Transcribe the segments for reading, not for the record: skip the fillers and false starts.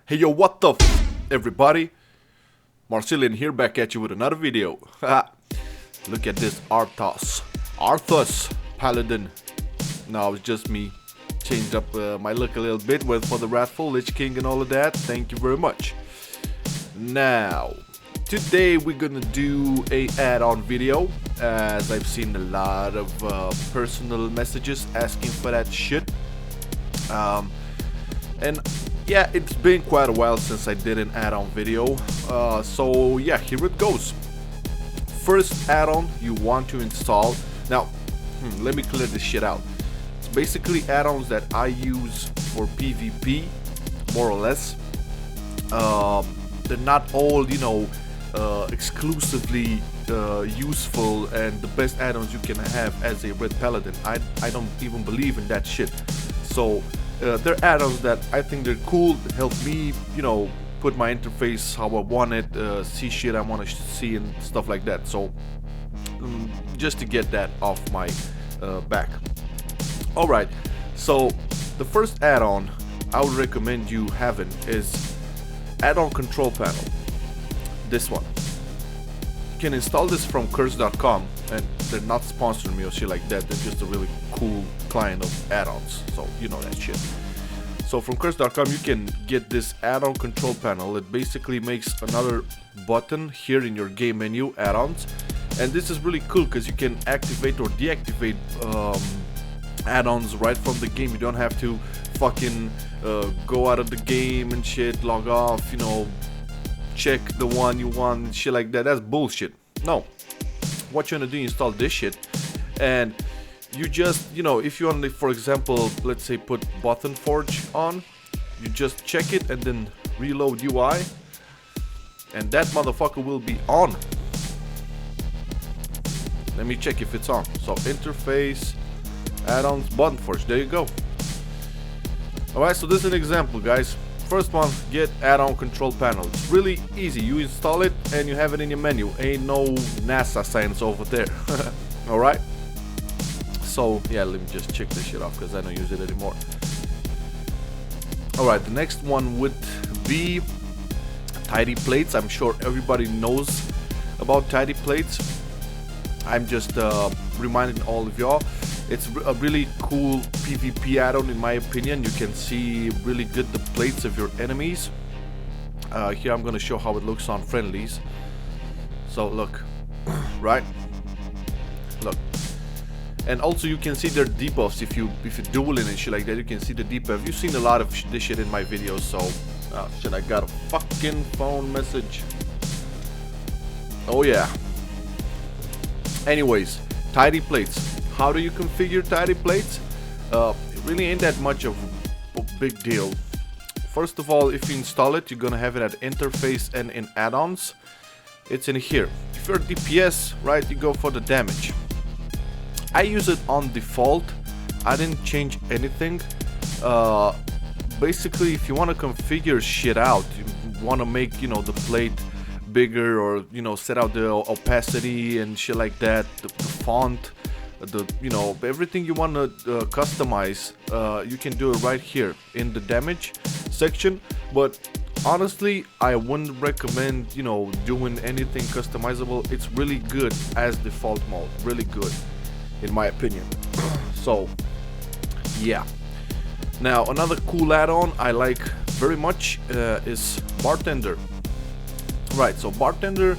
Hey yo, what the everybody? Marcelian here, back at you with another video. Look at this Arthas Paladin. Now it's just me. Changed up my look a little bit for the Wrathful Lich King and all of that. Thank you very much. Now, today we're gonna do a add-on video, as I've seen a lot of personal messages asking for that shit. And yeah, it's been quite a while since I did an add-on video, so yeah, here it goes. First add-on you want to install. Now, let me clear this shit out. It's basically add-ons that I use for PvP, more or less. They're not all, you know, exclusively useful and the best add-ons you can have as a Ret Paladin. I don't even believe in that shit. So they're add-ons that I think they're cool, help me, you know, put my interface how I want it, see shit I want to see and stuff like that. So just to get that off my back. Alright, so the first add-on I would recommend you having is add-on control panel. This one. You can install this from curse.com, and they're not sponsoring me or shit like that. They're just a really cool client of add-ons, so you know that shit. So from curse.com you can get this add-on control panel. It basically makes another button here in your game menu, add-ons, and this is really cool because you can activate or deactivate add-ons right from the game. You don't have to fucking go out of the game and shit, log off, you know, check the one you want and shit like that. That's bullshit. No, what you're gonna do, install this shit, and you just, you know, if you only, for example, let's say put Button Forge on, you just check it and then reload UI, and that motherfucker will be on. Let me check if it's on. So interface, add-ons, Button Forge, there you go. Alright, so this is an example, guys. First one, get add-on control panel. It's really easy. You install it and you have it in your menu. Ain't no NASA science over there. Alright, so yeah, let me just check this shit off because I don't use it anymore. Alright, the next one would be tidy plates. I'm sure everybody knows about tidy plates. I'm just reminding all of y'all, it's a really cool PvP add-on in my opinion. You can see really good the plates of your enemies. Here I'm gonna show how it looks on friendlies. So look, right? Look. And also you can see their debuffs if you're dueling and shit like that. You can see the debuff. You've seen a lot of this shit in my videos. So shit, I got a fucking phone message. Oh yeah. Anyways, tidy plates. How do you configure tidy plates? It really ain't that much of a big deal. First of all, if you install it, you're gonna have it at interface and in add-ons. It's in here. If you're DPS, right, you go for the damage. I use it on default. I didn't change anything. Basically, if you want to configure shit out, you want to make, you know, the plate bigger, or, you know, set out the opacity and shit like that, the font, the, you know, everything you want to customize, you can do it right here in the damage section. But honestly, I wouldn't recommend, you know, doing anything customizable. It's really good as default mode, really good in my opinion. So yeah. Now another cool add-on I like very much is Bartender. Right, so Bartender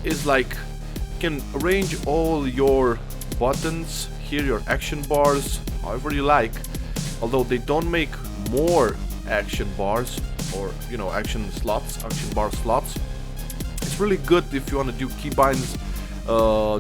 is like, can arrange all your buttons here, your action bars, however you like. Although they don't make more action bars, or, you know, action bar slots. It's really good if you want to do keybinds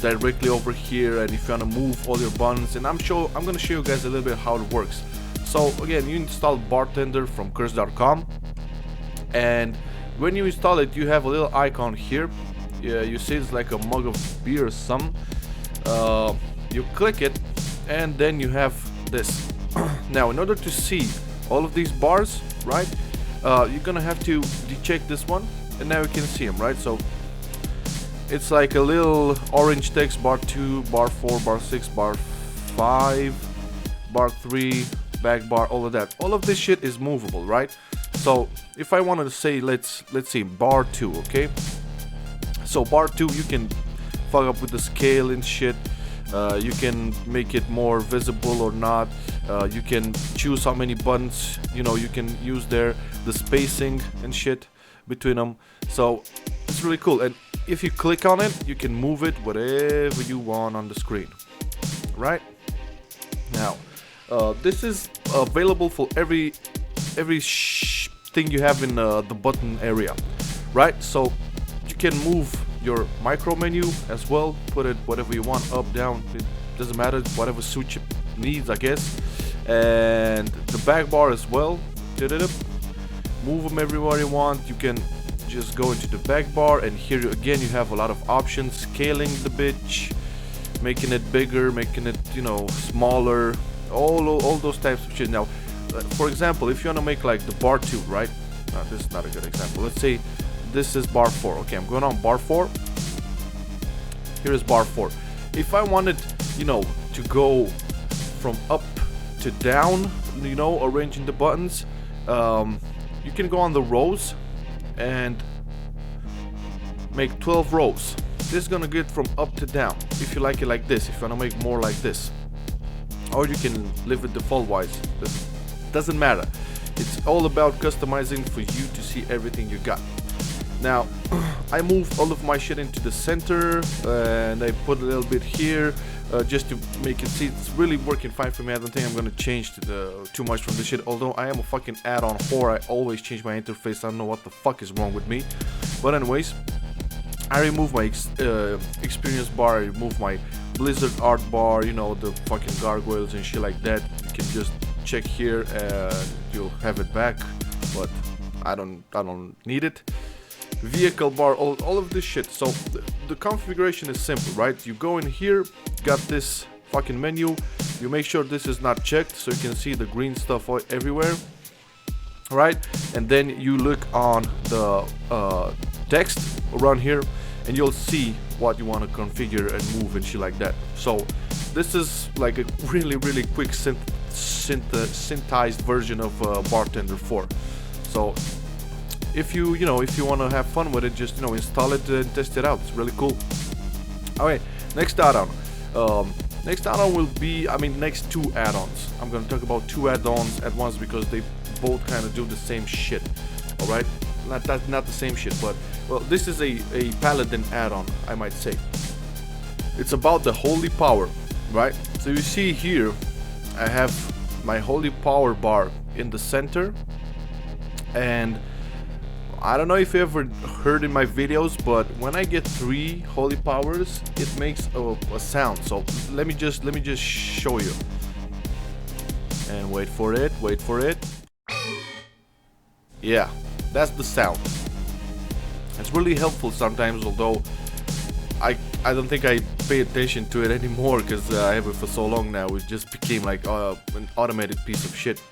directly over here, and if you want to move all your buttons. And I'm gonna show you guys a little bit how it works. So again, you install Bartender from curse.com, and when you install it, you have a little icon here. Yeah, you see it's like a mug of beer or some. You click it, and then you have this. Now, in order to see all of these bars, right, you're gonna have to decheck this one, and now you can see them, right? So it's like a little orange text, bar 2, bar 4, bar 6, bar 5, bar 3, back bar, all of that. All of this shit is movable, right? So if I wanted to say, let's see, bar 2, okay? So bar 2, you can fuck up with the scale and shit. You can make it more visible or not. You can choose how many buttons, you know, you can use there, the spacing and shit between them. So it's really cool. And if you click on it, you can move it whatever you want on the screen, right? Now, this is available for every thing you have in the button area, right? So you can move your micro menu as well, put it whatever you want, up, down, it doesn't matter, whatever suit you needs, I guess. And the back bar as well, move them everywhere you want. You can just go into the back bar, and here again you have a lot of options, scaling the bitch, making it bigger, making it, you know, smaller, all those types of shit. Now, for example, if you want to make like the bar 2, right? This is not a good example. Let's say this is bar 4. Okay, I'm going on bar 4. Here is bar 4. If I wanted, you know, to go from up to down, you know, arranging the buttons, you can go on the rows and make 12 rows. This is gonna get from up to down. If you like it like this, if you wanna make more like this, or you can leave it default wise. Doesn't matter. It's all about customizing for you to see everything you got. Now, I moved all of my shit into the center, and I put a little bit here, just to make it see. It's really working fine for me. I don't think I'm gonna change too much from this shit, although I am a fucking add-on whore. I always change my interface. I don't know what the fuck is wrong with me. But anyways, I removed my experience bar, I removed my Blizzard art bar, you know, the fucking gargoyles and shit like that. You can just check here and you'll have it back, but I don't need it. Vehicle bar, all of this shit. So the configuration is simple, right? You go in here, got this fucking menu, you make sure this is not checked so you can see the green stuff everywhere, right? And then you look on the text around here and you'll see what you want to configure and move and shit like that. So this is like a really quick synthesized version of Bartender 4. So if you want to have fun with it, just, you know, install it and test it out. It's really cool. Okay, next add-on. Next add-on will be, next two add-ons. I'm gonna talk about two add-ons at once because they both kind of do the same shit. All right, not the same shit, but well, this is a Paladin add-on, I might say. It's about the holy power, right? So you see here, I have my holy power bar in the center, and I don't know if you ever heard in my videos, but when I get 3 holy powers, it makes a sound. So let me just show you. And wait for it. Yeah, that's the sound. It's really helpful sometimes, although I don't think I pay attention to it anymore because I have it for so long now. It just became like an automated piece of shit.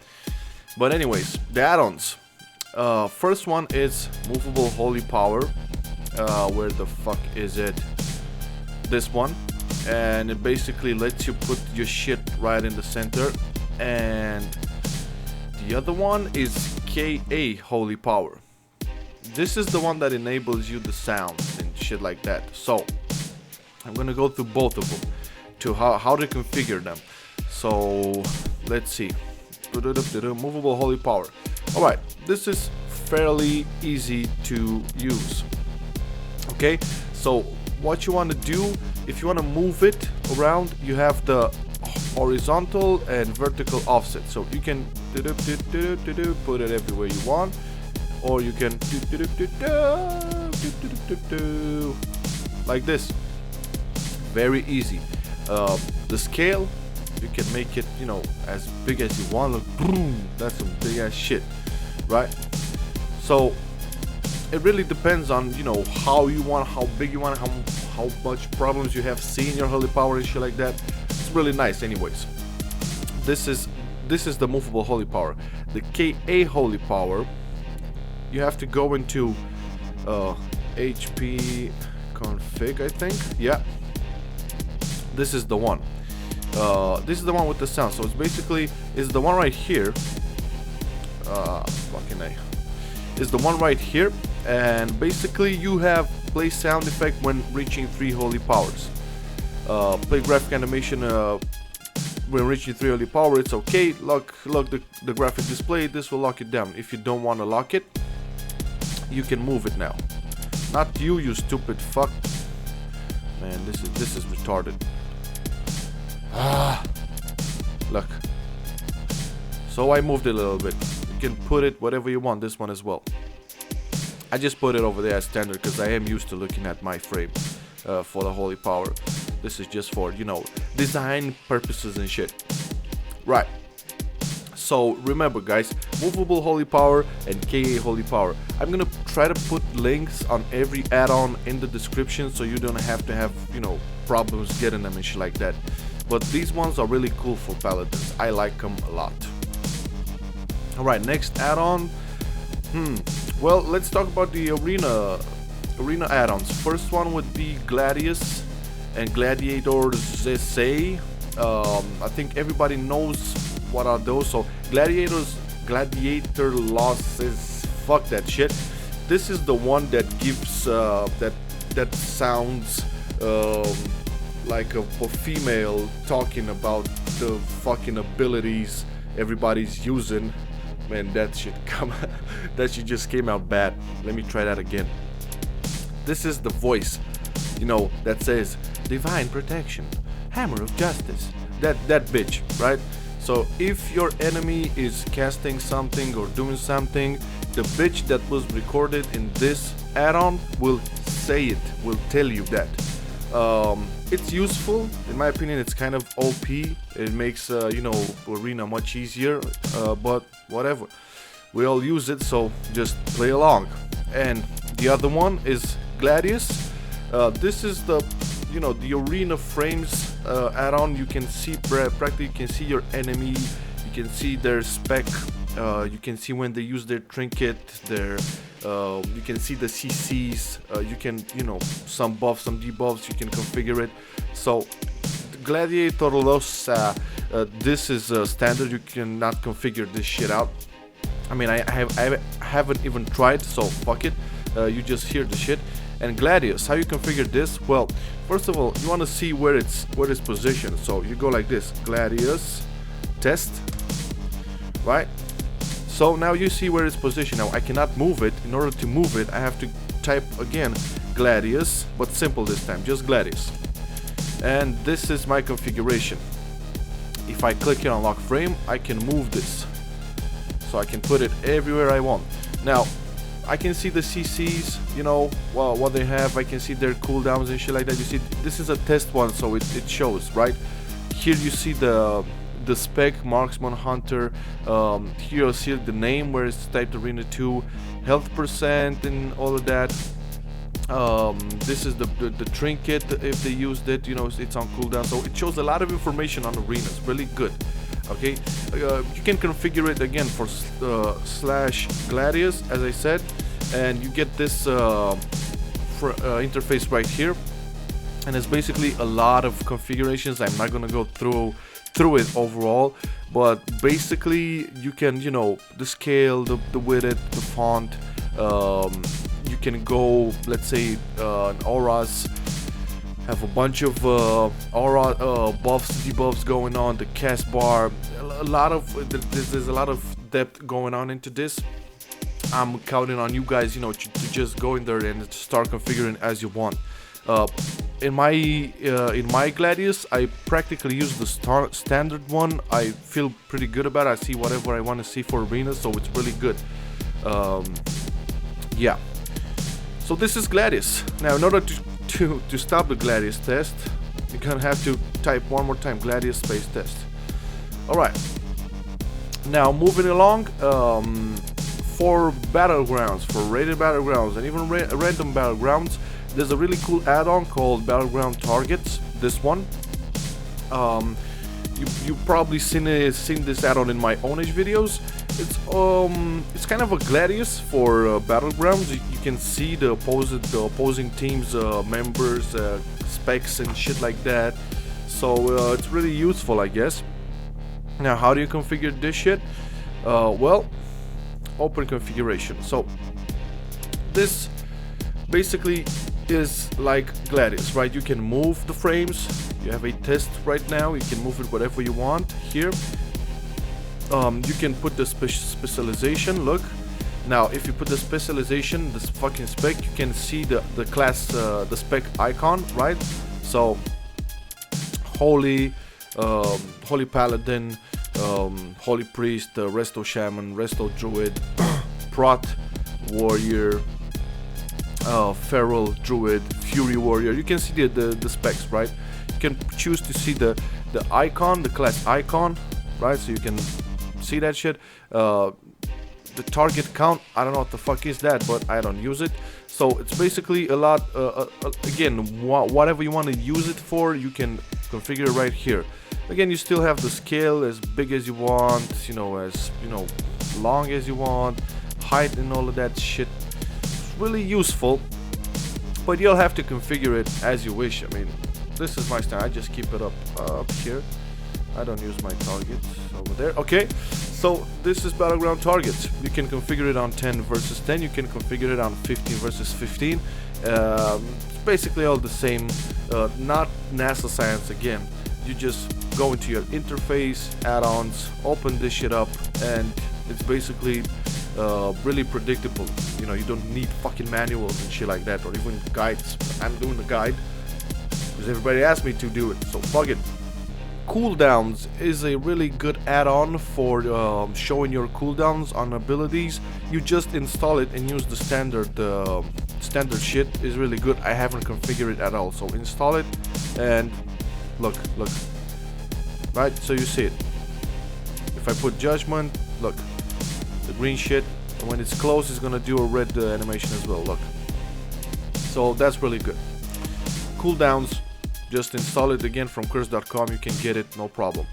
But anyways, the add-ons. First one is Movable Holy Power. Where the fuck is it? This one. And it basically lets you put your shit right in the center. And the other one is KA Holy Power. This is the one that enables you the sounds and shit like that. So I'm gonna go through both of them to how to configure them. So let's see. Movable Holy Power. Alright, this is fairly easy to use. Okay, so what you want to do, if you want to move it around, you have the horizontal and vertical offset. So you can put it everywhere you want, or you can like this. Very easy. The scale, you can make it, you know, as big as you want. Look, boom, that's some big ass shit, right? So it really depends on, you know, how you want, how big you want, how much problems you have seeing your holy power and shit like that. It's really nice. Anyways, this is the movable holy power. The KA holy power, you have to go into HP config, I think. Yeah, this is the one. This is the one with the sound, so it's basically is the one right here. Fucking A. Is the one right here, and basically you have play sound effect when reaching 3 holy powers. Play graphic animation when reaching 3 holy power. It's okay. Lock the graphic display. This will lock it down. If you don't want to lock it, you can move it now. Not you, you stupid fuck. Man, this is retarded. Look. So I moved it a little bit. You can put it whatever you want. This one as well. I just put it over there as standard because I am used to looking at my frame for the holy power. This is just for, you know, design purposes and shit. Right. So remember, guys, movable holy power and KA holy power. I'm gonna try to put links on every add-on in the description, so you don't have to have, you know, problems getting them and shit like that. But these ones are really cool for paladins. I like them a lot. All right, next add-on. Well, let's talk about the arena add-ons. First one would be Gladius and GladiatorlosSA. I think everybody knows what are those. So GladiatorlosSA, fuck that shit. This is the one that gives that sounds like a female talking about the fucking abilities everybody's using. Man, that shit just came out bad. Let me try that again. This is the voice, you know, that says divine protection, hammer of justice. That bitch, right? So if your enemy is casting something or doing something, the bitch that was recorded in this add-on will say it, will tell you that. It's useful, in my opinion. It's kind of OP. It makes you know, arena much easier, but whatever, we all use it, so just play along. And the other one is Gladius. This is the, you know, the arena frames add-on. You can see practically, you can see your enemy, you can see their spec, you can see when they use their trinket, their you can see the CCs, you can, you know, some buffs, some debuffs, you can configure it. So GladiatorlosSA, this is standard. You cannot configure this shit out. I mean, I haven't even tried, so fuck it. You just hear the shit. And Gladius, how you configure this? Well, first of all, you want to see where it's positioned. So you go like this, Gladius test, right? So now you see where it's positioned. Now I cannot move it. In order to move it, I have to type again Gladius, but simple this time, just Gladius. And this is my configuration. If I click here on lock frame, I can move this. So I can put it everywhere I want. Now, I can see the CCs, you know, well, what they have. I can see their cooldowns and shit like that. You see, this is a test one, so it shows, right? Here you see the spec, marksman, hunter. Here you'll see the name where it's typed arena 2, health percent and all of that. This is the trinket, if they used it, you know, it's on cooldown. So it shows a lot of information on arenas, really good. Okay, you can configure it again for slash Gladius, as I said, and you get this interface right here, and it's basically a lot of configurations. I'm not gonna go through it overall, but basically you can, you know, the scale, the width, the font. You can go, let's say, auras. Have a bunch of aura buffs, debuffs going on, the cast bar, a lot of there's a lot of depth going on into this. I'm counting on you guys, you know, to just go in there and start configuring as you want. In my Gladius, I practically use the standard one. I feel pretty good about it. I see whatever I want to see for arenas, so it's really good. Yeah. So this is Gladius. Now, in order to stop the Gladius test, you're gonna have to type one more time Gladius space test. Alright, now moving along, for battlegrounds, for rated battlegrounds and even random battlegrounds, there's a really cool add-on called BattlegroundTargets. This one, you've probably seen this add-on in my ownage videos. It's kind of a Gladius for battlegrounds. You can see the opposing teams, members, specs and shit like that. so it's really useful, I guess. Now, how do you configure this shit? Well, open configuration. So this basically is like Gladius, right? You can move the frames. You have a test right now. You can move it whatever you want here. You can put the specialization. Look, now if you put the specialization, this fucking spec, you can see the class, the spec icon, right? So holy paladin, holy priest, resto shaman, resto druid, prot warrior, feral druid, fury warrior. You can see the specs, right? You can choose to see the icon, the class icon, right? So you can see that shit. The target count, I don't know what the fuck is that, but I don't use it. So it's basically a lot. Again, whatever you want to use it for, you can configure right here. Again, you still have the scale as big as you want, you know, as long as you want, height and all of that shit. It's really useful, but you'll have to configure it as you wish. I mean, this is my style. I just keep it up here. I don't use my targets over there. Okay, so this is Battleground Targets. You can configure it on 10 versus 10. You can configure it on 15 versus 15. It's basically all the same. Not NASA science again. You just go into your interface, add-ons, open this shit up, and it's basically really predictable. You know, you don't need fucking manuals and shit like that, or even guides. I'm doing the guide because everybody asked me to do it, so fuck it. Cooldowns is a really good add-on for showing your cooldowns on abilities. You just install it and use the standard shit. Is really good. I haven't configured it at all, so install it and look, right? So you see it. If I put judgment, look, the green shit, and when it's closed, it's gonna do a red animation as well. Look, so that's really good. Cooldowns. Just install it again from curse.com. You can get it, no problem.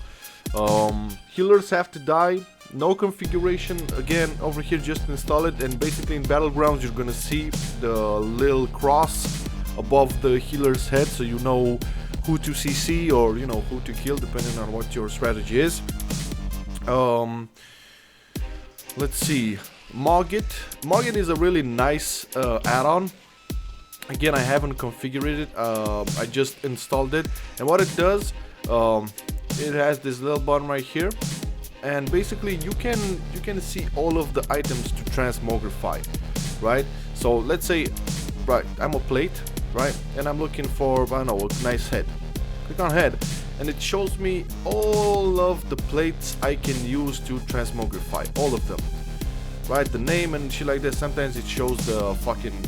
Healers have to die. No configuration. Again, over here, just install it. And basically in Battlegrounds, you're gonna see the little cross above the healer's head, so you know who to CC or you know who to kill, depending on what your strategy is. Let's see. MogIt. MogIt is a really nice add-on. Again, I haven't configured it. I just installed it, and what it does, it has this little button right here, and basically you can see all of the items to transmogrify, right? So let's say, right, I'm a plate, right, and I'm looking for, I don't know, a nice head. Click on head, and it shows me all of the plates I can use to transmogrify, all of them, right? The name and shit like that. Sometimes it shows the fucking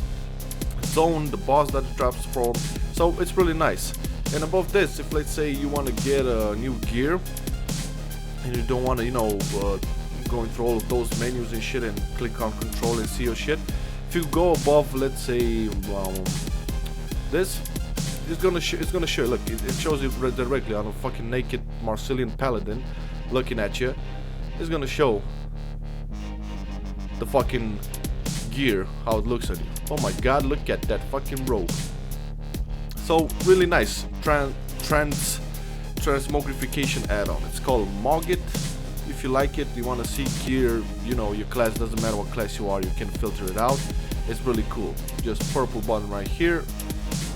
zone, the boss that it drops from, so it's really nice. And above this, if let's say you want to get a new gear and you don't want to, you know, going through all of those menus and shit and click on control and see your shit, if you go above, let's say this, it's gonna show. Look, it shows you directly on a fucking naked Marcelian Paladin looking at you. It's gonna show the fucking gear, how it looks at you. Oh my god, look at that fucking robe. So really nice transmogrification add-on. It's called MogIt. If you like it, you want to see gear, you know, your class, doesn't matter what class you are, you can filter it out. It's really cool. Just purple button right here.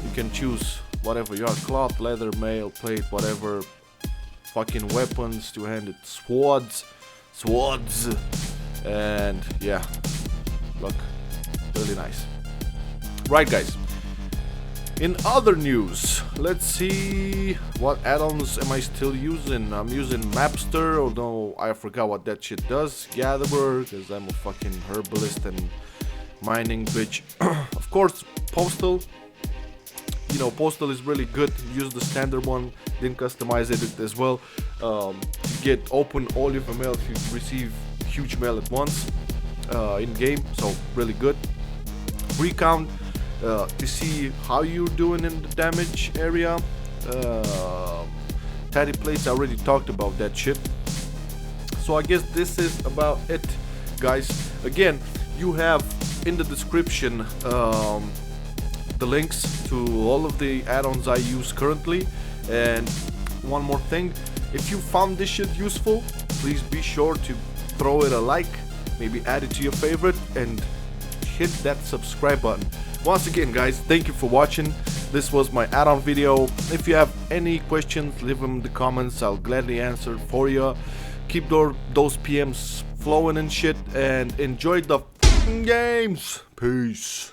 You can choose whatever you are, cloth, leather, mail, plate, whatever. Fucking weapons, two-handed swords, and yeah, look, really nice. Right, guys, in other news, let's see what add-ons am I still using. I'm using Mapster, although I forgot what that shit does. Gatherer, because I'm a fucking herbalist and mining bitch. Of course, Postal. You know, Postal is really good. Use the standard one, didn't customize it as well. To get open all of your mail if you receive huge mail at once in game, so really good. Recount to see how you're doing in the damage area. Taddy plates, I already talked about that shit. So I guess this is about it, guys. Again, you have in the description the links to all of the add-ons I use currently, and one more thing, if you found this shit useful, please be sure to throw it a like, maybe add it to your favorite, and hit that subscribe button. Once again, guys, thank you for watching. This was my add-on video. If you have any questions, leave them in the comments. I'll gladly answer for you. Keep those PMs flowing and shit, and enjoy the games. Peace.